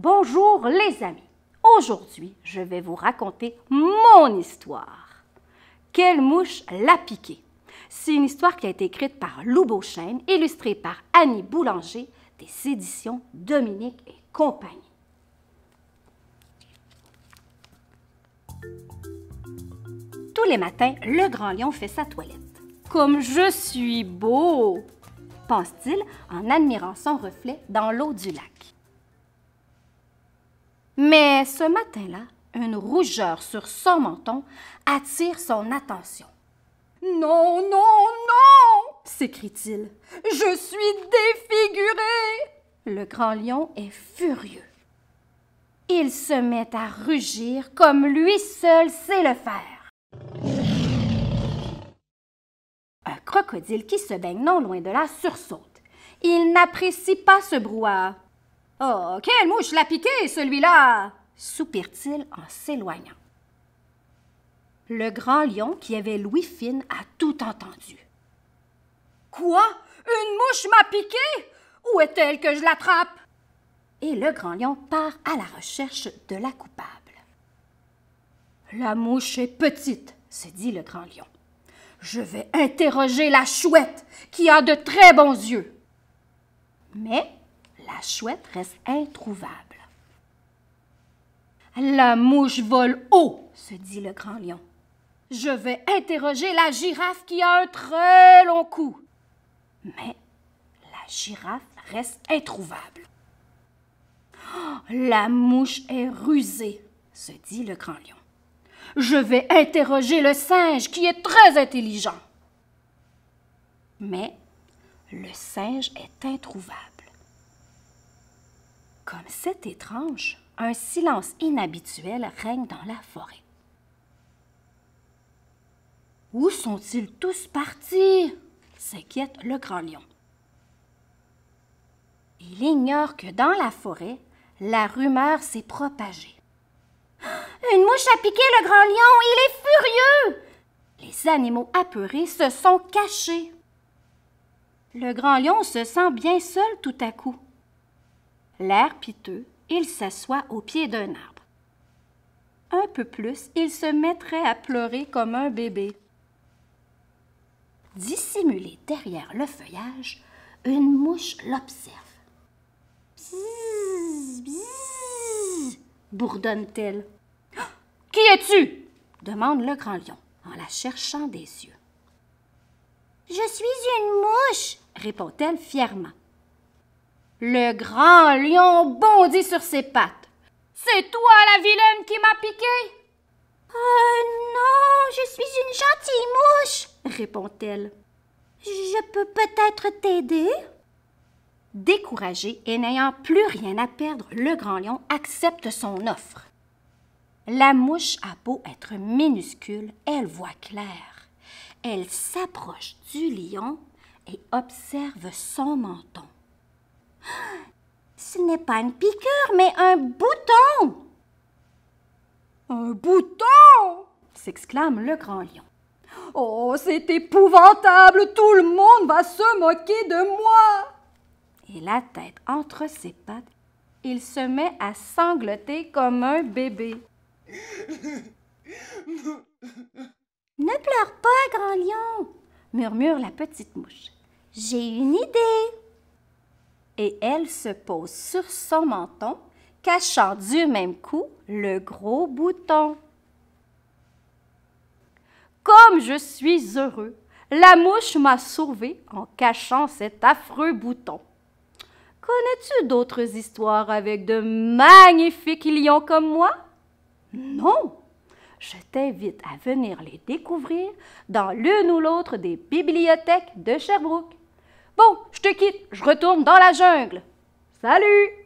Bonjour les amis, aujourd'hui je vais vous raconter mon histoire. Quelle mouche l'a piqué? C'est une histoire qui a été écrite par Lou Beauchesne, illustrée par Annie Boulanger, des éditions Dominique et compagnie. Tous les matins, le grand lion fait sa toilette. « Comme je suis beau !» pense-t-il en admirant son reflet dans l'eau du lac. Mais ce matin-là, une rougeur sur son menton attire son attention. « Non, non, non !» s'écrie-t-il. « Je suis défiguré !» Le grand lion est furieux. Il se met à rugir comme lui seul sait le faire. Un crocodile qui se baigne non loin de là sursaute. Il n'apprécie pas ce brouhaha. « Oh, quelle mouche l'a piqué, celui-là !» soupire-t-il en s'éloignant. Le grand lion, qui avait l'ouïe fine, a tout entendu. « Quoi? Une mouche m'a piqué? Où est-elle que je l'attrape? » Et le grand lion part à la recherche de la coupable. « La mouche est petite, » se dit le grand lion. « Je vais interroger la chouette, qui a de très bons yeux. » Mais la chouette reste introuvable. « La mouche vole haut, » se dit le grand lion. « Je vais interroger la girafe qui a un très long cou. » Mais la girafe reste introuvable. Oh, « La mouche est rusée, » se dit le grand lion. « Je vais interroger le singe qui est très intelligent. » Mais le singe est introuvable. Comme c'est étrange, un silence inhabituel règne dans la forêt. « Où sont-ils tous partis? » s'inquiète le grand lion. Il ignore que dans la forêt, la rumeur s'est propagée. « Une mouche a piqué le grand lion, il est furieux! » Les animaux apeurés se sont cachés. Le grand lion se sent bien seul tout à coup. L'air piteux, il s'assoit au pied d'un arbre. Un peu plus, il se mettrait à pleurer comme un bébé. Dissimulée derrière le feuillage, une mouche l'observe. « Bzzz, bzzz !» bourdonne-t-elle. « Qui es-tu? » demande le grand lion en la cherchant des yeux. « Je suis une mouche, » répond-elle fièrement. Le grand lion bondit sur ses pattes. « C'est toi la vilaine qui m'a piqué? »« Oh non, je suis une gentille mouche, » répond-elle. « Je peux peut-être t'aider? » Découragé et n'ayant plus rien à perdre, le grand lion accepte son offre. La mouche a beau être minuscule, elle voit clair. Elle s'approche du lion et observe son menton. Ce n'est pas une piqûre, mais un bouton. « Un bouton !» s'exclame le grand lion. « Oh, c'est épouvantable, tout le monde va se moquer de moi !» Et la tête entre ses pattes, il se met à sangloter comme un bébé. « Ne pleure pas, grand lion !» murmure la petite mouche. « J'ai une idée !» Et elle se pose sur son menton, cachant du même coup le gros bouton. « Comme je suis heureux! La mouche m'a sauvé en cachant cet affreux bouton. Connais-tu d'autres histoires avec de magnifiques lions comme moi? Non! Je t'invite à venir les découvrir dans l'une ou l'autre des bibliothèques de Sherbrooke. Bon, je te quitte, je retourne dans la jungle. Salut!